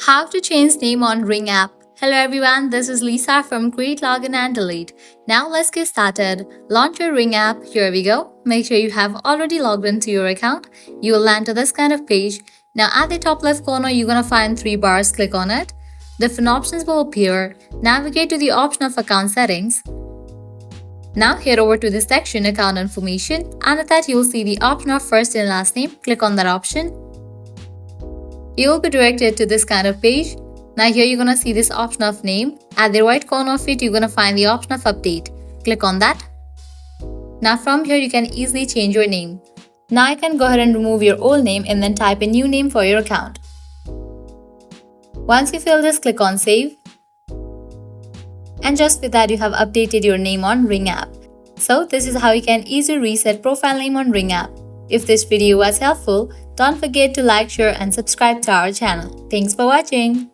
How to change name on Ring app. Hello everyone, this is Lisa from Create, Login and Delete. Now let's get started. Launch your Ring app. Here we go. Make sure you have already logged into your account. You will land to this kind of page. Now at the top left corner, you're going to find three bars. Click on it. Different options will appear. Navigate to the option of account settings. Now head over to the section account information. Under that, you'll see the option of first and last name. Click on that option. You will be directed to this kind of page. Now here you're going to see this option of name. At the right corner of it, you're going to find the option of update. Click on that. Now from here, you can easily change your name. Now you can go ahead and remove your old name and then type a new name for your account. Once you fill this, click on save. And just with that, you have updated your name on Ring app. So this is how you can easily reset profile name on Ring app. If this video was helpful, don't forget to like, share and subscribe to our channel. Thanks for watching.